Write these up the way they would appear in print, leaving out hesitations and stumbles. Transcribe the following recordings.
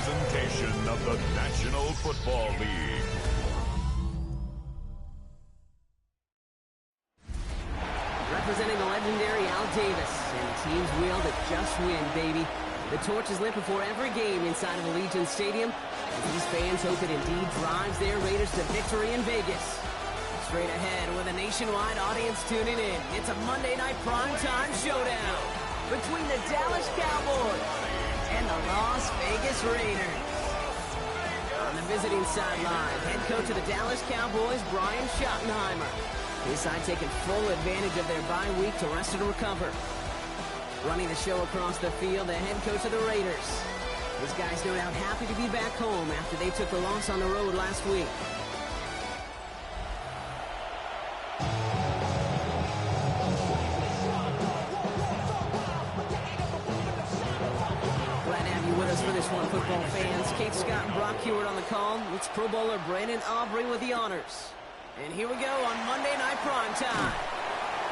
presentation of the National Football League. Representing the legendary Al Davis and the team's will to just win, baby. The torch is lit before every game inside of Allegiant Stadium as these fans hope it indeed drives their Raiders to victory in Vegas. Straight ahead with a nationwide audience tuning in, it's a Monday night primetime showdown between the Dallas Cowboys and the Las Vegas Raiders. On the visiting sideline, head coach of the Dallas Cowboys, Brian Schottenheimer. His side taking full advantage of their bye week to rest and recover. Running the show across the field, the head coach of the Raiders. His guys no doubt happy to be back home after they took a loss on the road last week. Glad to have you with us for this one, football fans. Kate Scott and Brock Hewitt on the call. It's Pro Bowler Brandon Aubrey with the honors. And here we go on Monday Night Primetime.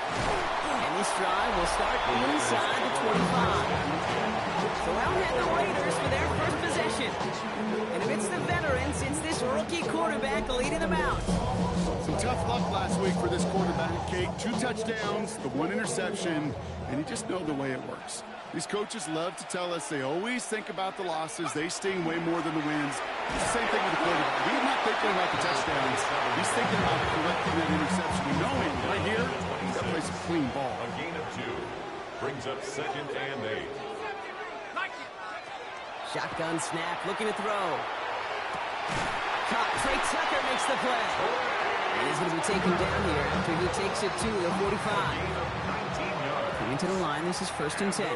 And this drive will start inside the 25. So out head the Raiders for their first possession. And if it's the veterans, it's this rookie quarterback leading them out. Some tough luck last week for this quarterback, Kate. 2 touchdowns, the 1 interception, and you just know the way it works. These coaches love to tell us they always think about the losses. They sting way more than the wins. It's the same thing with the quarterback. He's not thinking about the touchdowns. He's thinking about collecting that interception. We know him right here. He's got to play some clean ball. A gain of 2 brings up 2nd and 8. Shotgun snap, looking to throw. Caught. Trey Tucker makes the play. And he's going to be taken down here after he takes it to the 45. Coming to the line, this is 1st and 10.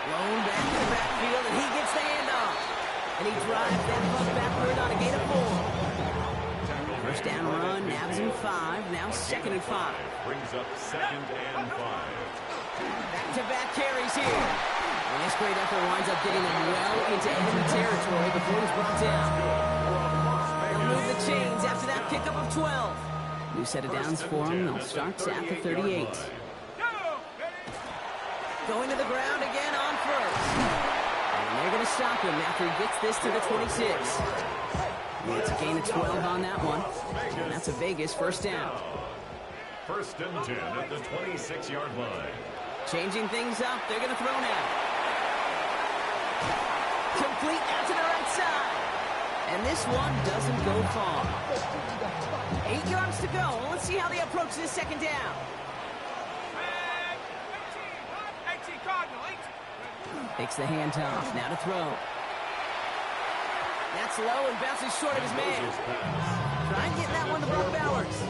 Blown back to the backfield, and he gets the handoff. And he drives that puck backward on a gain of 4. First down run, nabs him 5. Now 2nd and 5. Brings up 2nd and 5. Back-to-back carries here. And this great effort winds up getting them well into enemy territory before he's brought down. They'll move the chains after that pickup of 12. New set of downs for him. They'll start at the 38. Going to the ground again on first. And they're going to stop him after he gets this to the 26. And it's a gain of 12 on that one. And that's a Vegas first down. 1st and 10 at the 26-yard line. Changing things up. They're going to throw now. Complete out to the right side. And this one doesn't go far. 8 yards to go. Let's see how they approach this 2nd down. Takes the handoff. Now to throw. That's low and bounces short of his man. Try and get that one to Brock Bowers.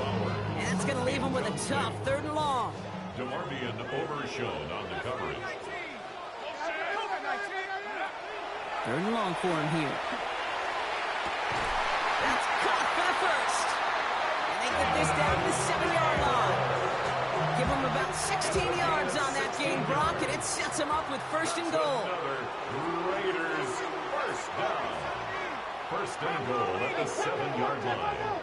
And that's going to leave him with a tough 3rd and long. DeMarvion overshown on the coverage. 3rd and long for him here. That's caught for the first. And they get this down to the 7-yard line. Give him about 16 yards on that game, Brock, and it sets him up with 1st and goal. Another Raiders first down. 1st and goal at the 7-yard line.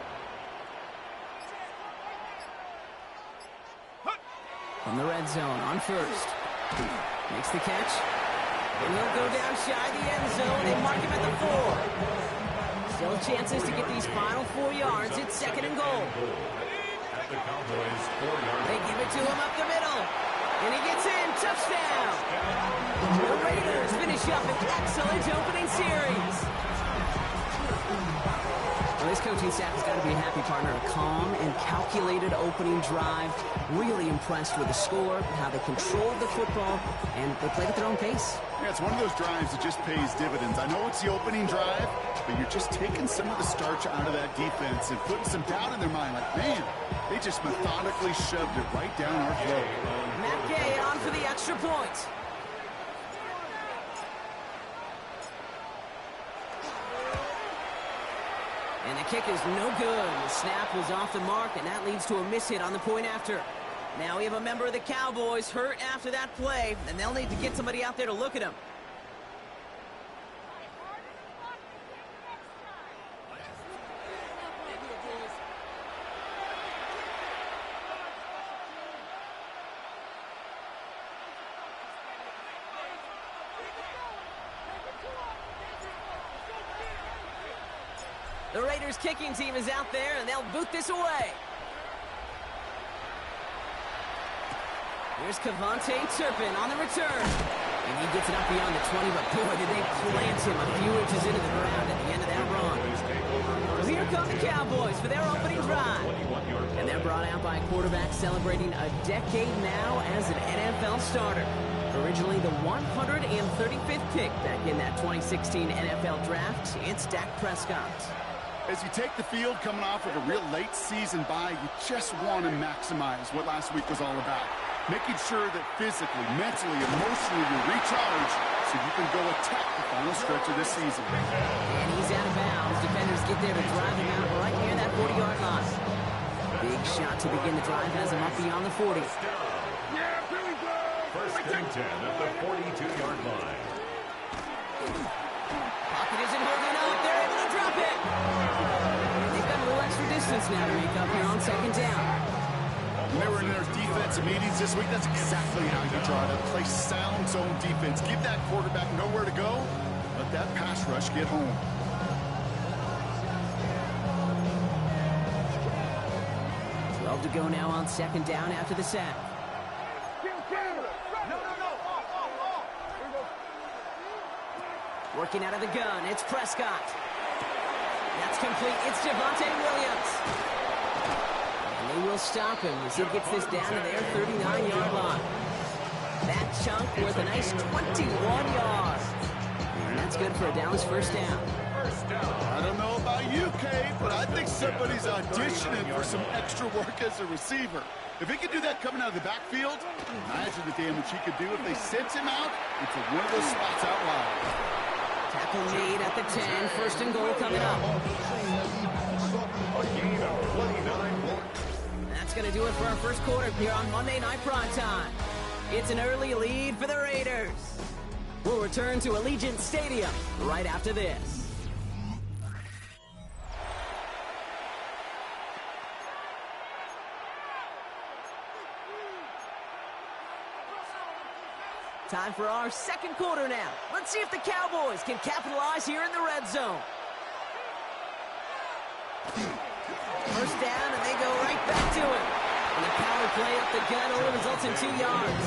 From the red zone on first. Makes the catch. And he'll go down shy of the end zone. They mark him at the 4. Still chances to get these final 4 yards. It's 2nd and goal. At the Cowboys 4-yard. They give it to him up the middle. And he gets in. Touchdown. The Raiders finish up an excellent opening series. Well, this coaching staff has got to be a happy partner. A calm and calculated opening drive. Really impressed with the score, how they controlled the football, and they played at their own pace. Yeah, it's one of those drives that just pays dividends. I know it's the opening drive, but you're just taking some of the starch out of that defense and putting some doubt in their mind. Like, man, they just methodically shoved it right down our throat. Matt Gay on for the extra point. And the kick is no good. The snap was off the mark, and that leads to a miss hit on the point after. Now we have a member of the Cowboys hurt after that play, and they'll need to get somebody out there to look at him. The Raiders kicking team is out there, and they'll boot this away. Here's Cavante Turpin on the return. And he gets it up beyond the 20, but boy, did they plant him a few inches into the ground at the end of that run. So here come the Cowboys for their opening drive. And they're brought out by a quarterback celebrating a decade now as an NFL starter. Originally the 135th pick back in that 2016 NFL Draft, it's Dak Prescott. As you take the field coming off of a real late season bye, you just want to maximize what last week was all about. Making sure that physically, mentally, emotionally you recharge so you can go attack the final stretch of this season. And he's out of bounds. Defenders get there to drive him out right near that 40-yard line. Big shot to begin the drive has him up beyond the 40. First and 10 at the 42-yard line. Pocket isn't holding up. They're able to drop it. And they've got a little extra distance now to make up here on second down. When they were in their defensive meetings this week, that's exactly how you draw it up. Play sound zone defense. Give that quarterback nowhere to go. Let that pass rush get home. To go now on second down after the sack. Working out of the gun, it's Prescott. That's complete. It's Javonte Williams. And they will stop him as he gets this down to their 39-yard line. That chunk worth a nice 21 yards. And that's good for a Dallas first down. I don't know about you, Kate, but I think somebody's auditioning for some extra work as a receiver. If he could do that coming out of the backfield, imagine the damage he could do if they sent him out into one of those spots out wide. Tackle lead at the 10, first and goal coming up. That's going to do it for our first quarter here on Monday Night Primetime. It's an early lead for the Raiders. We'll return to Allegiant Stadium right after this. Time for our second quarter now. Let's see if the Cowboys can capitalize here in the red zone. First down, and they go right back to it. And the power play up the gut only results in 2 yards.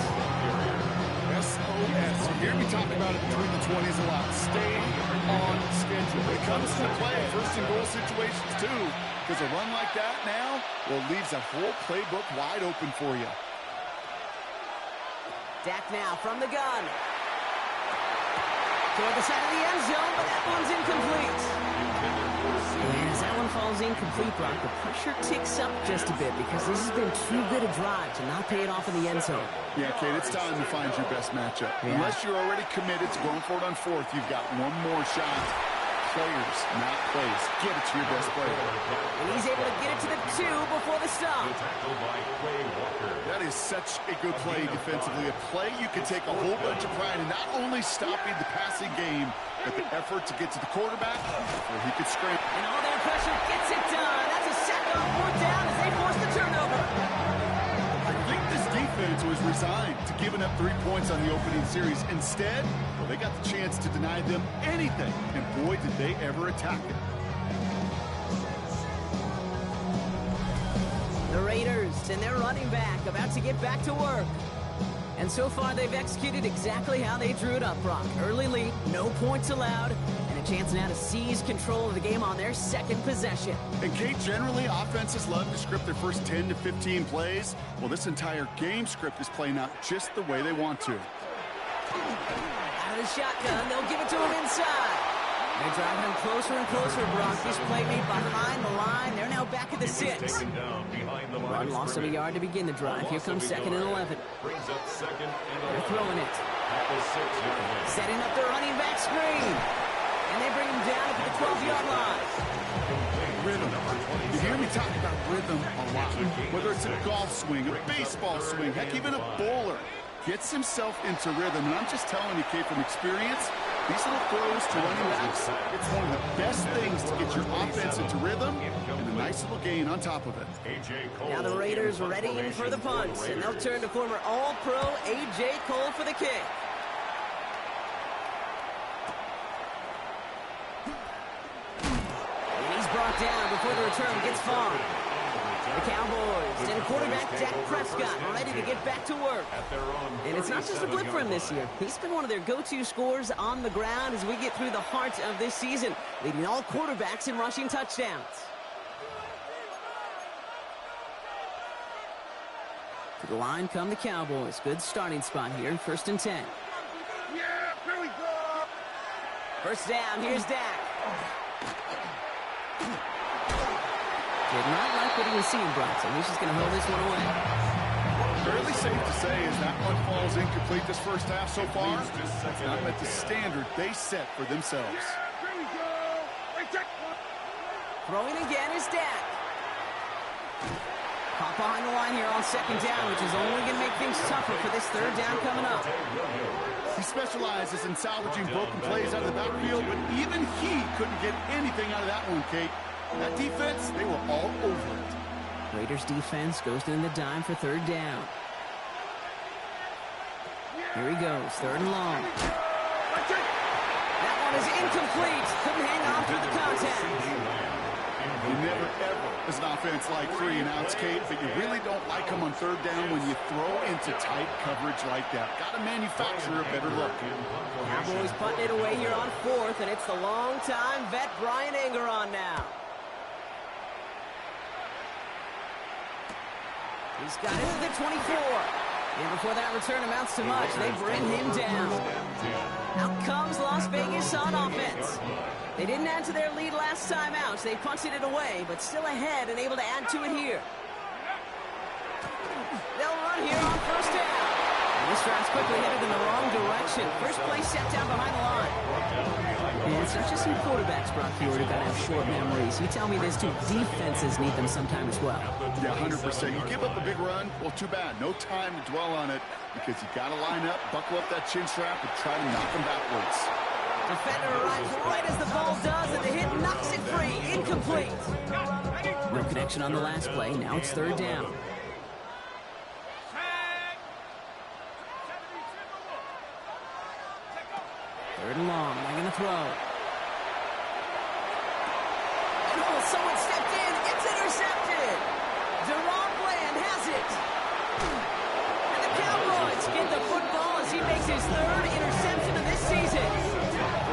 SOS. You hear me talk about it between the 20s a lot. Stay on schedule. When it comes to play, first and goal situations too, because a run like that now, well, leaves a whole playbook wide open for you. Dak now from the gun. Toward the side of the end zone, but that one's incomplete. And as that one falls incomplete, Brock, the pressure ticks up just a bit because this has been too good a drive to not pay it off in the end zone. Yeah, Kate, it's time to find your best matchup. Yeah. Unless you're already committed to going for it on fourth, you've got one more shot. Players, not plays. Get it to your best player. And he's able to get it to the 2 before the stop. That is such a good play defensively. A play you can take a whole bunch of pride in not only stopping the passing game, but the effort to get to the quarterback before he could scramble. And all that pressure gets it done. That's a sack on fourth down as they force the turnover. I think this defense was resigned to giving up 3 points on the opening series. Instead, well, they got the chance to deny them anything, and boy, did they ever attack it. The Raiders and their running back about to get back to work. And so far, they've executed exactly how they drew it up, Brock. Early lead, no points allowed, and a chance now to seize control of the game on their second possession. And Kate, generally, offenses love to script their first 10 to 15 plays. Well, this entire game script is playing out just the way they want to. Out of the shotgun, they'll give it to him inside. They're driving him closer and closer, Brock. This play made behind the line. They're now back at the 6. Run loss of a yard to begin the drive. Here comes second and 11. They're throwing it. Setting up the running back screen. And they bring him down at the 12-yard line. Rhythm. You hear me talk about rhythm a lot. Whether it's a golf swing, a baseball swing, heck, even a bowler. Gets himself into rhythm. And I'm just telling you, Kate, from experience, these little throws to running backs, it's one of the best things to get your offense into rhythm and a nice little gain on top of it. Now the Raiders ready in for the punt, and they'll turn to former All-Pro A.J. Cole for the kick. And he's brought brought down before the return gets far. The Cowboys and quarterback Dak Prescott ready to get back to work. And it's not just a blip for him this year. He's been one of their go-to scorers on the ground as we get through the heart of this season, leading all quarterbacks in rushing touchdowns. To the line come the Cowboys. Good starting spot here, 1st and 10. Yeah, here we go. First down, here's Dak. Did not like what he was seeing, Brock, so he's just going to hold this one away. Fairly safe to say as that one falls incomplete this first half so far. It's not met the standard they set for themselves. Here we go. Throwing again is Dak. Caught behind the line here on 2nd down, which is only going to make things tougher for this 3rd down coming up. He specializes in salvaging broken plays out of the backfield, but even he couldn't get anything out of that one, Kate. That defense, they were all over it. Raiders defense goes in the dime for 3rd down. Here he goes, 3rd and long. That one is incomplete. Couldn't hang on through the contact. You never, ever, as an offense, like 3 and outs, Kate, but you really don't like them on 3rd down when you throw into tight coverage like that. Got to manufacture a better look. Cowboys putting it away here on 4th, and it's the long-time vet Brian Anger on now. He's got it to the 24. And before that return amounts to much, they bring him down. Out comes Las Vegas on offense. They didn't add to their lead last time out, so they punted it away, but still ahead and able to add to it here. They'll run here on 1st down. And this drive's quickly headed in the wrong direction. First play set down behind the line. And it's not just some quarterbacks, Brock, who are going to have short memories. You tell me this too. Defenses need them sometime as well. Yeah, 100%. You give up a big run, well, too bad. No time to dwell on it because you got to line up, buckle up that chin strap, and try to knock them backwards. Defender arrives right as the ball does, and the hit knocks it free. Incomplete. No connection on the last play. Now it's 3rd down. 3rd and long. Not going to throw. Oh, someone stepped in. It's intercepted. Deron Bland has it. And the Cowboys get the football as he makes his 3rd interception of this season.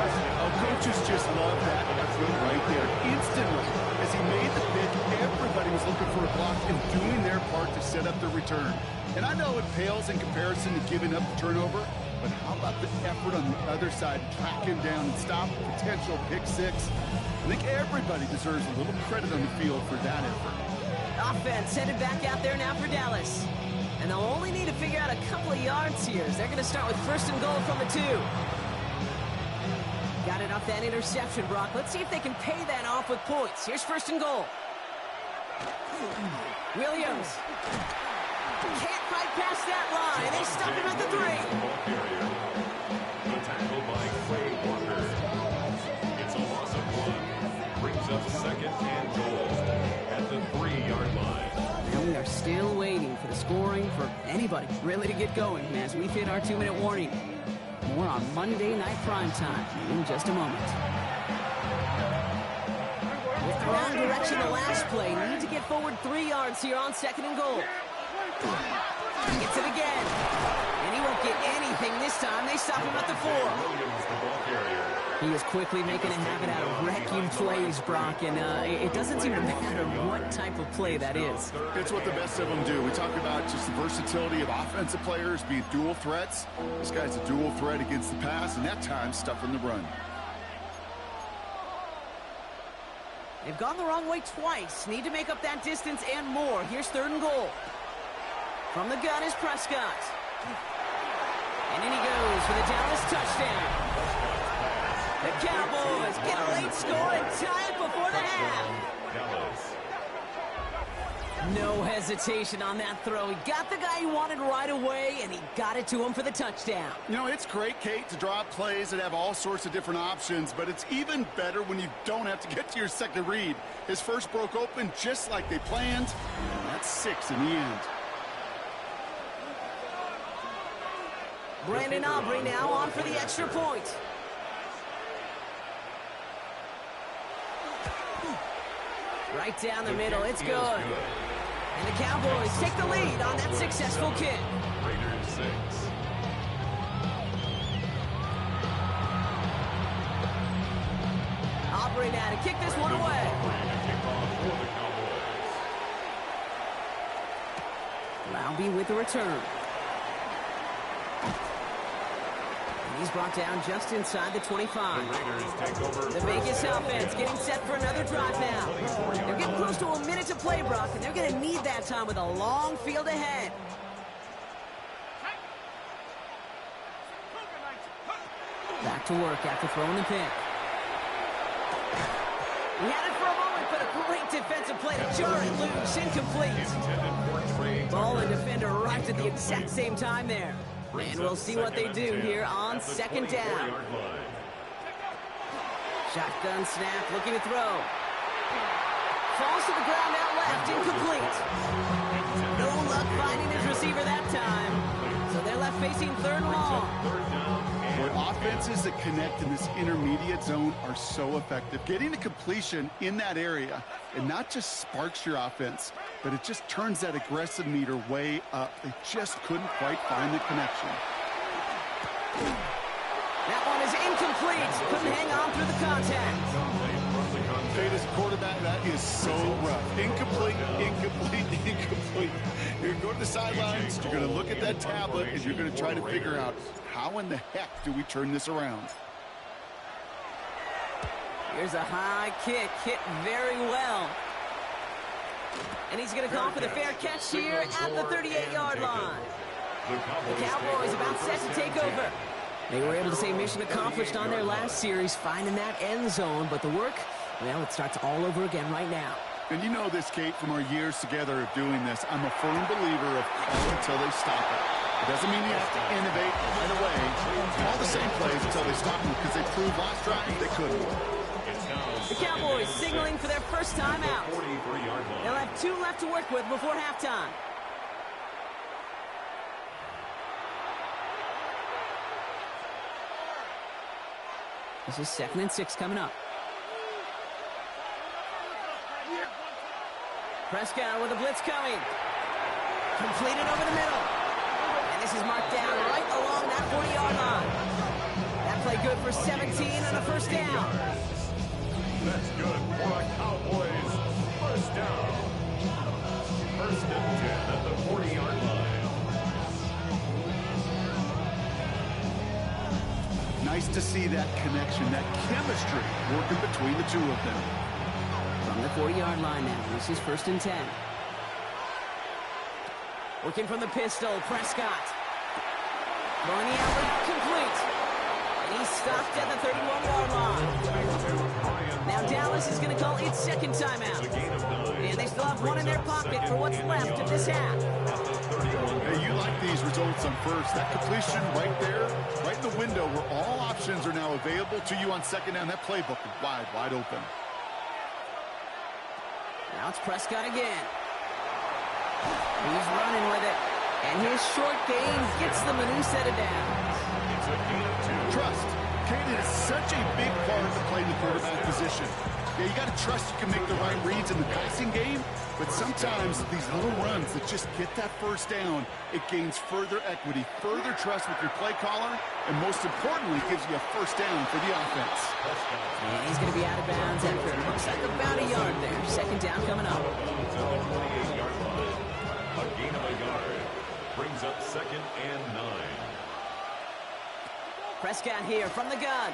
Oh, coaches just love that effort right there. Instantly, as he made the pick, everybody was looking for a block and doing their part to set up the return. And I know it pales in comparison to giving up the turnover, but how about the effort on the other side, track him down and stop a potential pick 6? I think everybody deserves a little credit on the field for that effort. Offense headed back out there now for Dallas. And they'll only need to figure out a couple of yards here. They're going to start with 1st and goal from the 2. Got it off that interception, Brock. Let's see if they can pay that off with points. Here's 1st and goal. Williams. Can't fight past that line. They stop him at the 3. The tackle by Clay Walker. It's a loss of 1. Brings up 2nd and goal at the 3-yard line. And we are still waiting for the scoring for anybody really to get going as we've hit our 2-minute warning. More on Monday Night Primetime in just a moment. With the wrong direction the last play, need to get forward 3 yards here on 2nd and goal. Gets it again. And he won't get anything this time. They stop him at the 4. He is quickly making a habit out of wrecking plays, Brock, and it doesn't seem to matter what type of play that is. It's what the best of them do. We talk about just the versatility of offensive players being dual threats. This guy's a dual threat against the pass, and that time stuffing the run. They've gone the wrong way twice. Need to make up that distance and more. Here's 3rd and goal. From the gun is Prescott. And in he goes for the Dallas touchdown. The Cowboys get a late score and tie it before the half. No hesitation on that throw. He got the guy he wanted right away, and he got it to him for the touchdown. You know, it's great, Kate, to draw up plays that have all sorts of different options, but it's even better when you don't have to get to your second read. His first broke open just like they planned, and that's 6 in the end. Brandon Aubrey now on for the extra point. Right down the middle. It's good. And the Cowboys take the lead on that successful kick. Raiders 6. Aubrey now to kick this one away. Laube with the return. And he's brought down just inside the 25. The Vegas offense getting set for another drive now. They're getting close to a minute to play, Brock, and they're going to need that time with a long field ahead. Back to work after throwing the pick. He had it for a moment, but a great defensive play to jar it loose. Incomplete. Ball and defender arrived at the exact same time there. And we'll see what they do here on second down. Shotgun snap, looking to throw. Falls to the ground out left, incomplete. No luck finding his receiver that time. So they're left facing third and long. Offenses that connect in this intermediate zone are so effective. Getting the completion in that area, it not just sparks your offense, but it just turns that aggressive meter way up. They just couldn't quite find the connection. That one is incomplete. Couldn't hang on through the contact. As quarterback, that is so rough. Incomplete, incomplete, incomplete. You're going to go to the sidelines, you're going to look at that tablet, and you're going to try to figure out how in the heck do we turn this around. Here's a high kick, hit very well. And he's going to call for the fair catch here at the 38-yard line. The Cowboys about set to take over. They were able to say mission accomplished on their last series, finding that end zone, but the work, well, it starts all over again right now. And you know this, Kate, from our years together of doing this, I'm a firm believer of call until they stop it. It doesn't mean you have to innovate right away. Call the same plays until they stop them, because they proved last drive they couldn't. The Cowboys signaling for their first time out. They'll have 2 left to work with before halftime. This is 2nd and 6 coming up. Prescott with a blitz coming. Completed over the middle. And this is marked down right along that 40-yard line. That play good for 17 and a first down. That's good for a Cowboys first down. 1st and 10 at the 40-yard line. Nice to see that connection, that chemistry working between the two of them. From the 40-yard line now, this is 1st and 10. Working from the pistol, Prescott. Throwing the alley, complete. And he's stopped at the 31-yard line. Now Dallas is going to call its 2nd timeout. And they still have 1 in their pocket for what's left of this half. Hey, you like these results on first. That completion right there, right in the window where all options are now available to you on 2nd down. That playbook is wide open. Now it's Prescott again. He's running with it. And his short gain gets them a new set of downs. It's a gain of 2. Trust. Kate, is such a big part of playing the quarterback position. Yeah, you got to trust you can make the right reads in the passing game, but sometimes these little runs that just get that first down, it gains further equity, further trust with your play caller, and most importantly, gives you a first down for the offense. And he's going to be out of bounds after it looks like about a yard there. 2nd down coming up. A gain of a yard brings up 2nd and 9. Prescott here from the gun.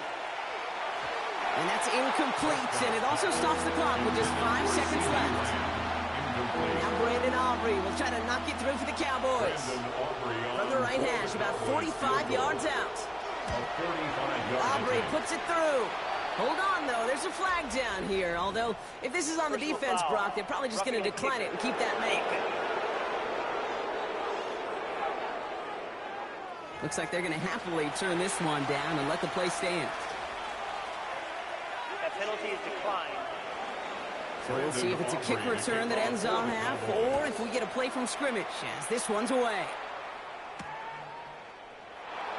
And that's incomplete, and it also stops the clock with just 5 seconds left. Now Brandon Aubrey will try to knock it through for the Cowboys. From the right hash, about 45 yards out. Aubrey puts it through. Hold on, though. There's a flag down here. Although, if this is on the defense, Brock, they're probably just going to decline it and keep that make. Looks like they're going to happily turn this one down and let the play stand. That penalty is declined. So we'll see if it's a kick return that ends on half, or if we get a play from scrimmage, as this one's away.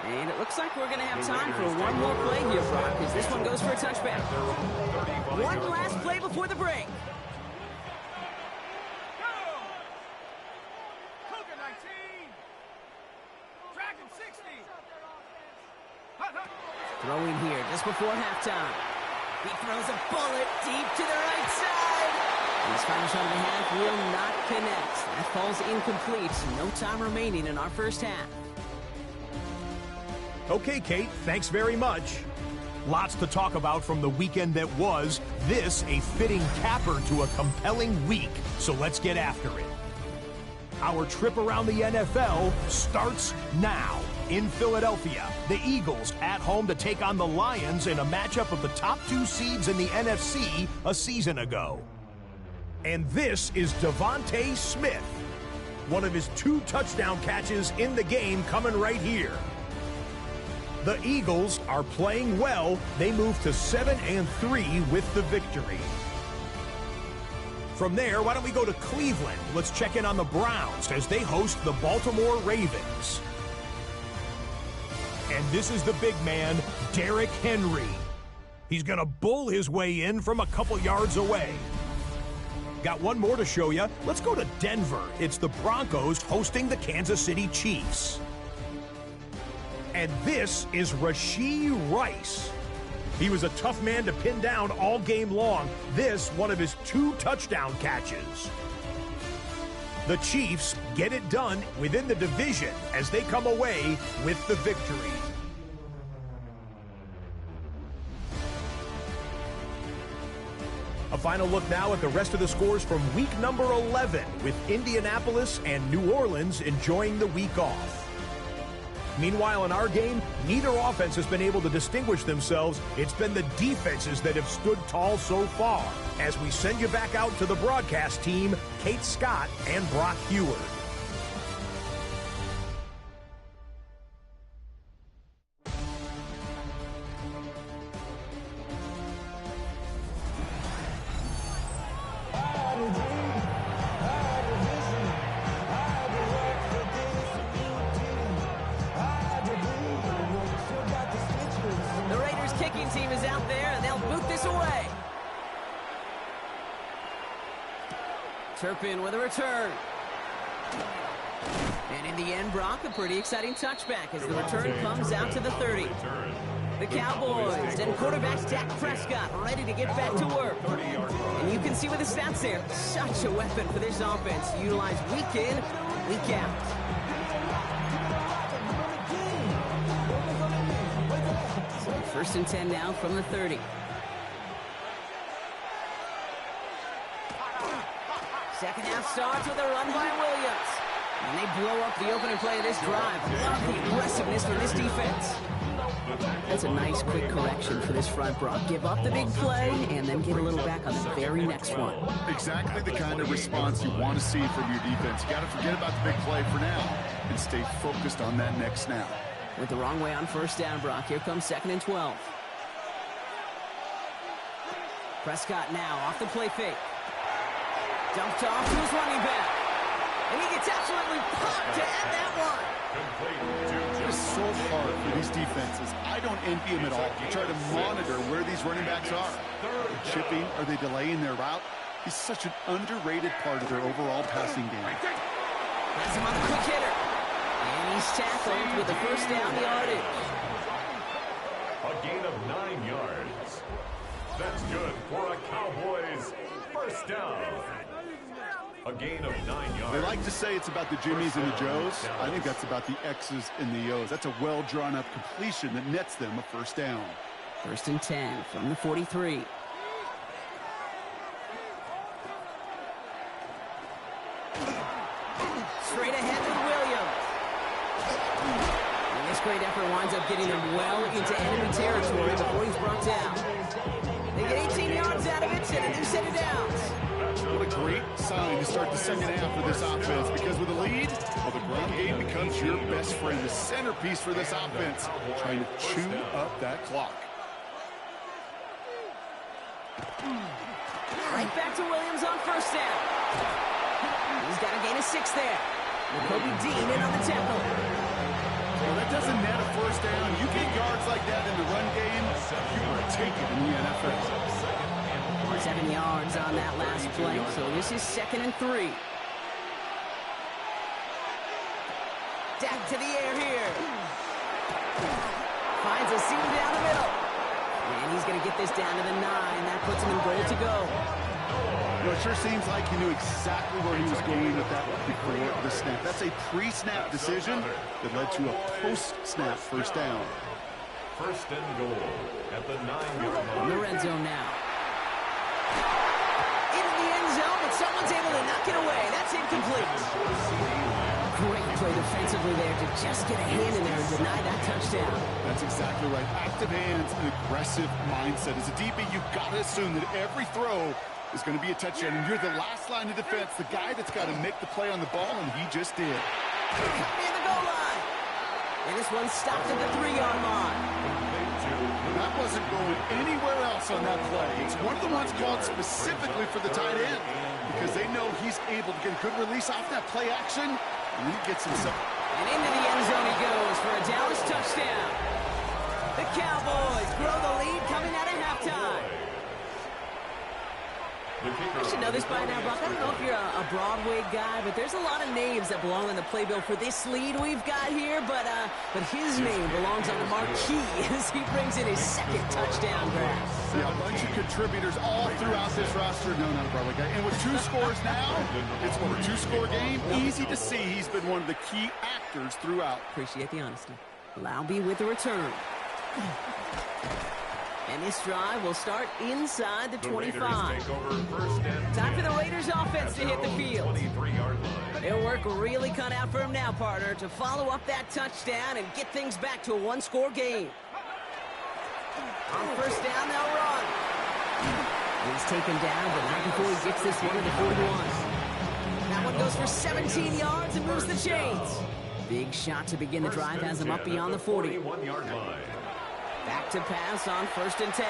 And it looks like we're going to have time for one more play here, Brock, as this one goes for a touchback. One last play before the break. Throwing here just before halftime. He throws a bullet deep to the right side. His final shot of the half will not connect. That falls incomplete. No time remaining in our first half. Okay, Kate, thanks very much. Lots to talk about from the weekend that was. This a fitting capper to a compelling week, so let's get after it. Our trip around the NFL starts now. In Philadelphia, the Eagles at home to take on the Lions in a matchup of the top 2 seeds in the NFC a season ago. And this is Devontae Smith. One of his 2 touchdown catches in the game coming right here. The Eagles are playing well. They move to 7-3 with the victory. From there, why don't we go to Cleveland? Let's check in on the Browns as they host the Baltimore Ravens. And this is the big man, Derrick Henry. He's going to bull his way in from a couple yards away. Got one more to show you. Let's go to Denver. It's the Broncos hosting the Kansas City Chiefs. And this is Rashee Rice. He was a tough man to pin down all game long. This, one of his 2 touchdown catches. The Chiefs get it done within the division as they come away with the victory. A final look now at the rest of the scores from week number 11, with Indianapolis and New Orleans enjoying the week off. Meanwhile, in our game, neither offense has been able to distinguish themselves. It's been the defenses that have stood tall so far. As we send you back out to the broadcast team, Kate Scott and Brock Heward. Team is out there, and they'll boot this away. Turpin with a return. And in the end, Brock, a pretty exciting touchback as the return comes out to the 30. The Cowboys and quarterback Dak Prescott ready to get back to work. And you can see with the stats there, such a weapon for this offense, utilized week in, week out. First and 10 now from the 30. Second half starts with a run by Williams. And they blow up the opening play of this drive. Love the aggressiveness from this defense. That's a nice quick correction for this front, Brock. Give up the big play and then get a little back on the very next one. Exactly the kind of response you want to see from your defense. You got to forget about the big play for now and stay focused on that next snap. Went the wrong way on first down, Brock. Here comes 2nd and 12. Prescott now off the play fake. Dumped off to his running back. And he gets absolutely popped to end that one. It's so hard for these defenses. I don't envy them at all. They try to monitor where these running backs are. Chipping, are they delaying their route? He's such an underrated part of their overall passing game. Has him on the quick hitter. And he's tackled with the first down yardage. A gain of 9 yards. That's good for a Cowboys first down. A gain of 9 yards. They like to say it's about the Jimmies and the Joes. I think that's about the X's and the O's. That's a well-drawn-up completion that nets them a first down. First and 10 from the 43. Straight ahead with Williams. And this great effort winds up getting them well into enemy territory before he's brought down. They get 18 yards out of it and a new set of downs. What a great sign to start the second half for this offense, because with a lead, well, the ground game becomes your best friend, the centerpiece for this offense, trying to chew up that clock. Right back to Williams on first down. He's got a gain of 6 there. Kobe Dean in on the tackle. Well, that doesn't net a first down. You get yards like that in the run game, you are taken in the NFL. 7 yards on that last play, so this is 2nd and 3. Dak to the air here. Finds a seam down the middle. And he's going to get this down to the 9. That puts him in goal to go. It sure seems like he knew exactly where he was going with that before the snap. That's a pre-snap decision that led to a post-snap first down. First and goal at the 9-yard line. In the red zone now. Into the end zone, but someone's able to knock it away. That's incomplete. Great play defensively there to just get a hand in there and deny that touchdown. That's exactly right. Active hands and aggressive mindset. As a DB, you've got to assume that every throw is going to be a touchdown, and you're the last line of defense, the guy that's got to make the play on the ball, and he just did. Near the goal line. And this one stopped at the 3-yard line. That wasn't going anywhere else on that play. It's one of the ones called specifically for the tight end because they know he's able to get a good release off that play action, and then he gets himself. And into the end zone he goes for a Dallas touchdown. The Cowboys grow the lead coming out of halftime. I should know this by now, Buck. I don't know if you're a Broadway guy, but there's a lot of names that belong on the playbill for this lead we've got here, but his name belongs on the marquee as he brings in his second touchdown grab. Yeah, a bunch of contributors all throughout this roster. No, not a Broadway guy. And with 2 scores now, it's a 2-score game. Easy to see he's been one of the key actors throughout. Appreciate the honesty. Laube with the return. And this drive will start inside the 25. Time for the Raiders offense to hit the field. Their work really cut out for him now, partner, to follow up that touchdown and get things back to a 1-score game. On first down, they'll run. He's taken down, but not before he gets this one to the 41. That one goes for 17 yards and moves the chains. Big shot to begin the drive has him up beyond the 40. 41-yard line. Back to pass on first and 10.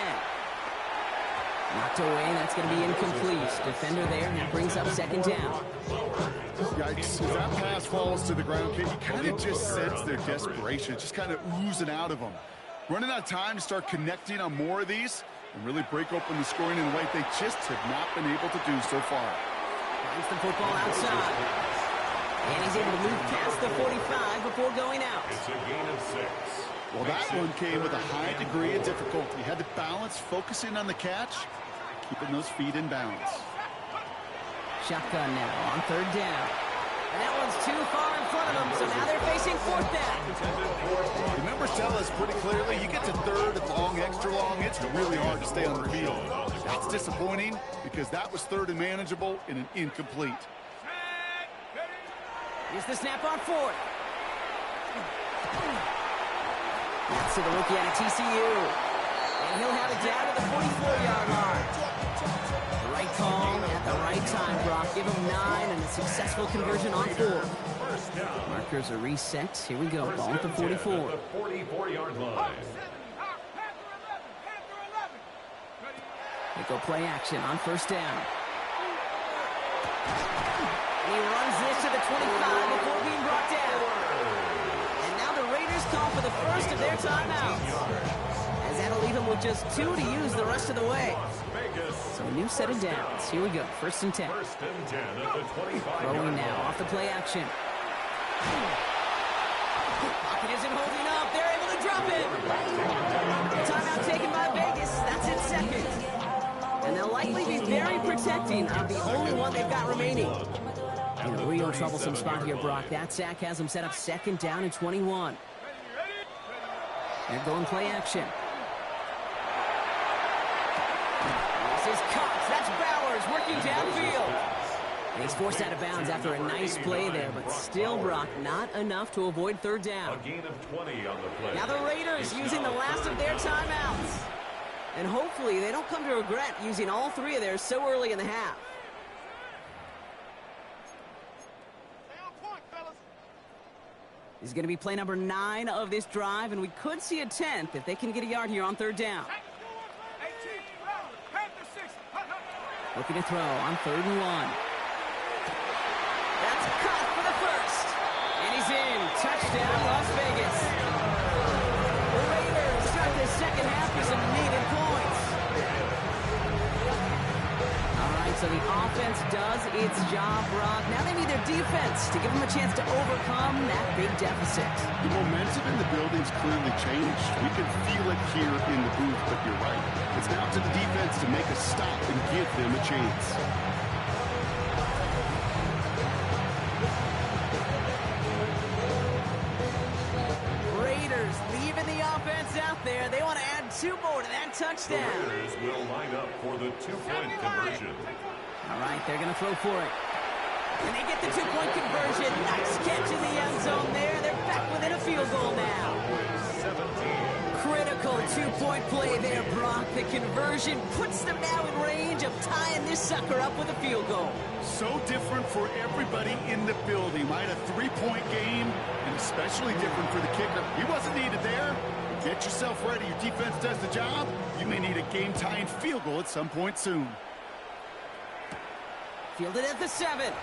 Knocked away, that's going to be incomplete. Defender there, and that brings up second down. Yikes, as that pass falls to the ground, you kind of just sense their desperation. It's just kind of oozing out of them. Running out of time to start connecting on more of these and really break open the scoring in a way they just have not been able to do so far. Finds the football outside. And he's able to move past the 45 before going out. It's a gain of 6. Well, that one came with a high degree of difficulty. He had to balance, focusing on the catch, keeping those feet in bounds. Shotgun now on third down. And that one's too far in front of them, so now they're facing fourth down. The numbers tell us pretty clearly, you get to third and long, extra long, it's really hard to stay on the field. That's disappointing because that was third and manageable and an incomplete. Here's the snap on fourth. That's to the rookie out of TCU. And he'll have it down to the 44-yard line. The right call at the right time, Brock. Give him 9 and a successful conversion on 4. Markers are reset. Here we go. Ball at the 44. The 44-yard line. They go play action on first down. And he runs this to the 25 before being brought down. And now the Raiders call for the first of their timeouts. As that'll leave them with just 2 to use the rest of the way. So a new set of downs. Here we go. First and 10. First and 10 at the 25. Throwing now off the play action. Pocket isn't holding up. They're able to drop it. Timeout taken by Vegas. That's in second. And they'll likely be very protecting of the only one they've got remaining. In a real troublesome spot here, Brock. That sack has them set up second down and 21. They're going play action. This is Cox. That's Bowers working downfield. And he's forced out of bounds after a nice play there, but still, Brock, not enough to avoid third down. A gain of 20 on the play. Now the Raiders using the last of their timeouts. And hopefully they don't come to regret using all 3 of theirs so early in the half. This is going to be play number 9 of this drive, and we could see a 10th if they can get a yard here on third down. Looking to throw on third and 1. That's caught for the first. And he's in. Touchdown, Las Vegas. The Raiders start the second half with some needed points. All right, So the offense does its job, Brock. Now they need their defense to give them a chance to overcome that big deficit. The momentum in the building's clearly changed. We can feel it here in the booth, but you're right. It's now to the defense to make a stop and give them a chance. Raiders leaving the offense out there. They want to add 2 more to that touchdown. The Raiders will line up for the 2-point conversion. All right, they're going to throw for it. And they get the 2-point conversion. Nice catch in the end zone there. They're back within a field goal now. 17. Critical 2-point play there, Brock. The conversion puts them now in range of tying this sucker up with a field goal. So different for everybody in the building, right? A 3-point game, and especially different for the kicker. He wasn't needed there. Get yourself ready. Your defense does the job. You may need a game-tying field goal at some point soon. Fielded at the 7.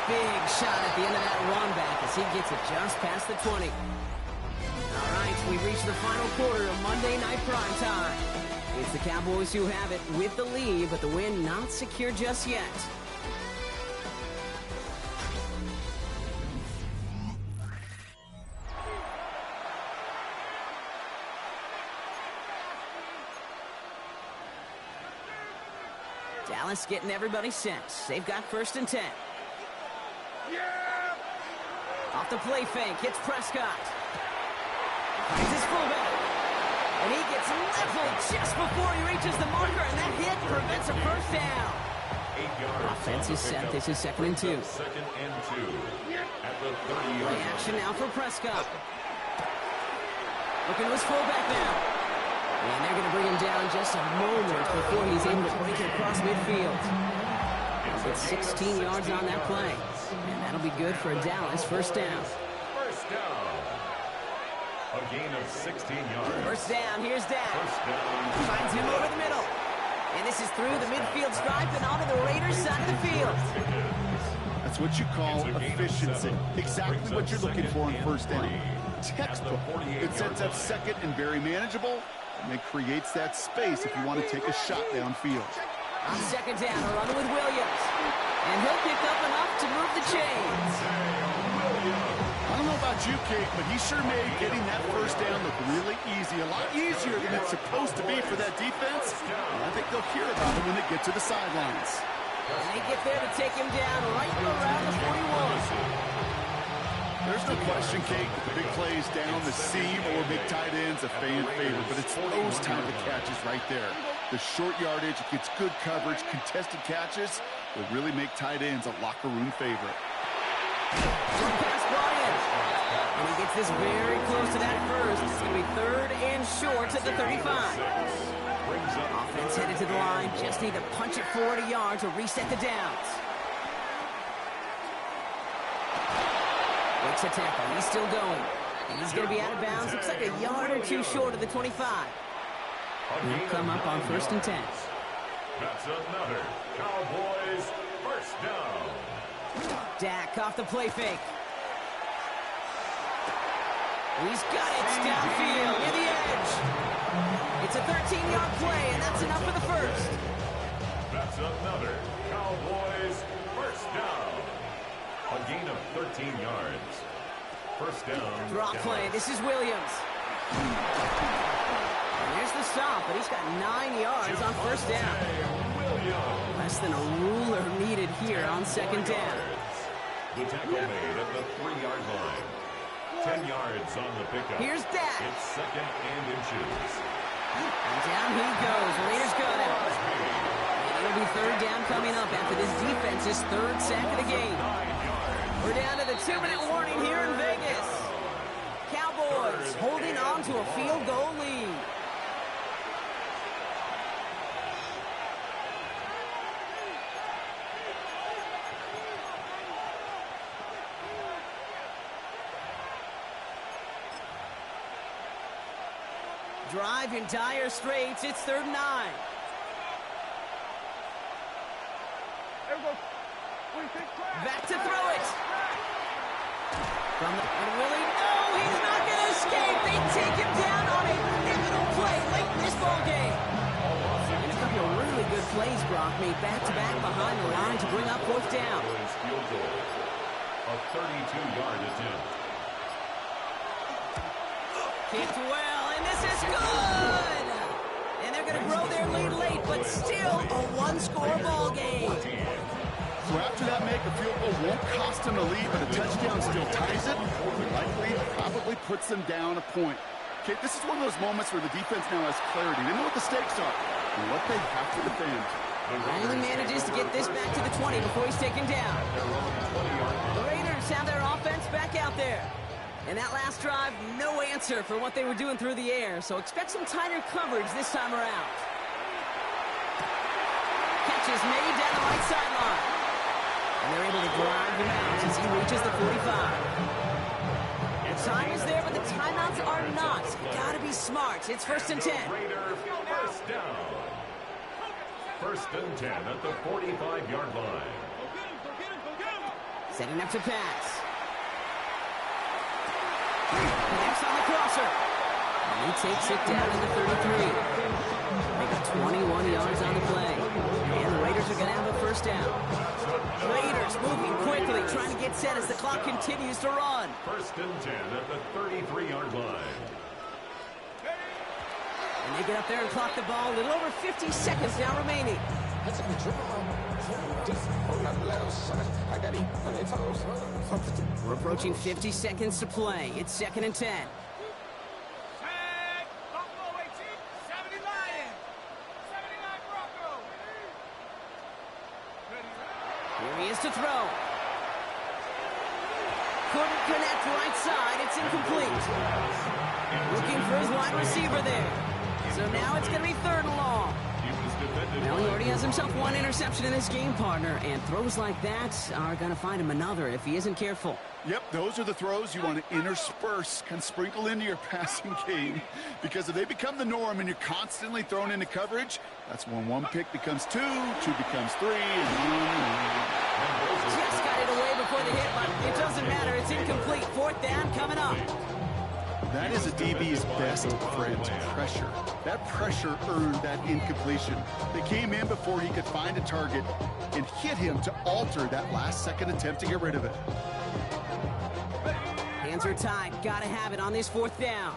Big shot at the end of that run back as he gets it just past the 20. All right, we reach the final quarter of Monday Night Primetime. It's the Cowboys who have it with the lead, but the win not secure just yet. Dallas getting everybody set. They've got 1st and 10. Yeah! Off the play fake, hits Prescott. Finds his fullback. And he gets leveled just before he reaches the marker, and that hit prevents a 1st down. 8 yards. Offense is set. This is 2nd and 2. 2nd and 2. At the 30-yard Play line. action now for Prescott. Looking to his fullback now. And they're going to bring him down just a moment before he's able to break it across midfield. It's 16 yards on that play. And that'll be good for a Dallas 1st down. 1st down. A gain of 16 yards. 1st down, here's Dak. 1st down. Finds him over the middle. And this is through the midfield stripe and onto the Raiders side of the field. That's what you call efficiency. Exactly what you're looking for in 1st down. Textbook. It sets up 2nd and very manageable, and it creates that space if you want to take a shot downfield. On 2nd down, a run with Williams. And he'll pick up enough to move the chains. I don't know about you, Kate, but he sure made getting that 1st down look really easy. A lot easier than it's supposed to be for that defense. And I think they'll hear about it when they get to the sidelines. And they get there to take him down right around the 41. There's no question, Kate, the big plays down the seam or big tight ends a fan favorite, but it's those type of catches right there. The short yardage, it gets good coverage, contested catches will really make tight ends a locker room favorite. Short pass brought in. And he gets this very close to that 1st. It's going to be 3rd and short at the 35. Offense headed to the line. Just need to punch it 40 yards or reset the downs. Breaks a tackle. He's still going. And he's going to be out of bounds. Looks like a yard or 2 short of the 25. He'll come up on 1st and 10. That's another Cowboys 1st down. Dak off the play fake. He's got it downfield near the edge. It's a 13-yard play, and that's enough for the 1st. That's another Cowboys 1st down. A gain of 13 yards. 1st down. Draw play. This is Williams. And there's the stop, but he's got 9 yards on 1st down. Less than a ruler needed here on 2nd down. The tackle made at the 3-yard line. 10 yards on the pickup. Here's Dak. It's 2nd and inches. And down he goes. Raiders got him. And it'll be 3rd down coming up after this defense's 3rd sack of the game. We're down to the 2-minute warning here in Vegas. Cowboys holding on to a field goal lead. Drive in dire straits. It's 3rd and 9. Back to throw it. From the, and Willie, no, he's not going to escape. They take him down on a pivotal play late in this ball game. And a couple of really good plays Brock made back-to-back behind the line to bring up fourth down. Cowboys field goal. A 32-yard attempt. Kicked well, and this is good! And they're going to grow their lead late, but still a one-score ball game. So after that make, a field goal won't cost them the lead, but a touchdown still ties it. Likely, probably puts them down a point. Okay, this is one of those moments where the defense now has clarity. They know what the stakes are and what they have to defend. Only manages to get this back to the 20 before he's taken down. The Raiders have their offense back out there. And that last drive, no answer for what they were doing through the air, so expect some tighter coverage this time around. Catch is made down the right sideline. And they're able to drive him out as he reaches the 45. The time is there, but the timeouts are not. Gotta be smart. It's 1st and 10. Raiders first down. 1st and 10 at the 45-yard line. Setting up to pass. Connects on the crosser. And he takes it down to the 33. They got 21 yards on the play. And the Raiders are going to have a first down. Raiders moving quickly, trying to get set as the clock continues to run. 1st and 10 at the 33-yard line. And they get up there and clock the ball. A little over 50 seconds now remaining. We're approaching 50 seconds to play. It's 2nd and 10. Here he is to throw. Couldn't connect right side. It's incomplete. Looking for his wide receiver there. So now it's going to be 3rd and long. Well, he already has himself one interception in this game, partner, and throws like that are going to find him another if he isn't careful. Yep, those are the throws you want to intersperse, kind of sprinkle into your passing game, because if they become the norm and you're constantly thrown into coverage, that's when one pick becomes two becomes three, and Just got it away before the hit, but it doesn't matter. It's incomplete. 4th down coming up. that is a DB's best friend, pressure. That pressure earned that incompletion. They came in before he could find a target and hit him to alter that last-second attempt to get rid of it. Hands are tied. Got to have it on this 4th down.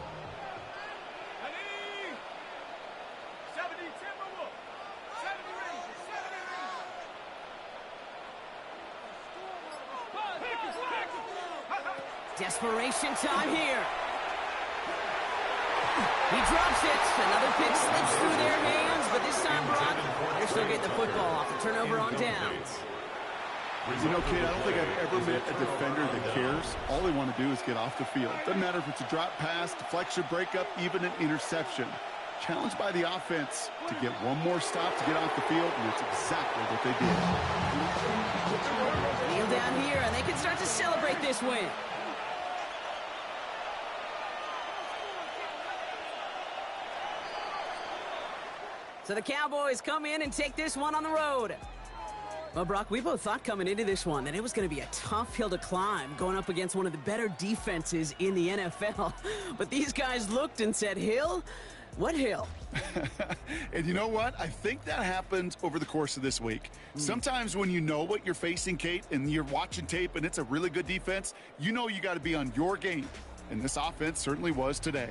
Desperation time here. He drops it. Another pick slips through their hands, but this time, Brock, they're still getting the football off the turnover on downs. You know, kid, I don't think I've ever met a defender that cares. All they want to do is get off the field. Doesn't matter if it's a drop pass, deflection, breakup, even an interception. Challenged by the offense to get one more stop to get off the field, and it's exactly what they did. Kneel down here, and they can start to celebrate this win. So the Cowboys come in and take this one on the road. Well, Brock, we both thought coming into this one that it was going to be a tough hill to climb going up against one of the better defenses in the NFL. But these guys looked and said, Hill? What hill? And you know what? I think that happened over the course of this week. Sometimes when you know what you're facing, Kate, and you're watching tape and it's a really good defense, you know you got to be on your game. And this offense certainly was today.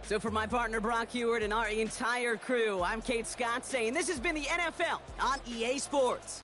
So for my partner, Brock Heward, and our entire crew, I'm Kate Scott saying this has been the NFL on EA Sports.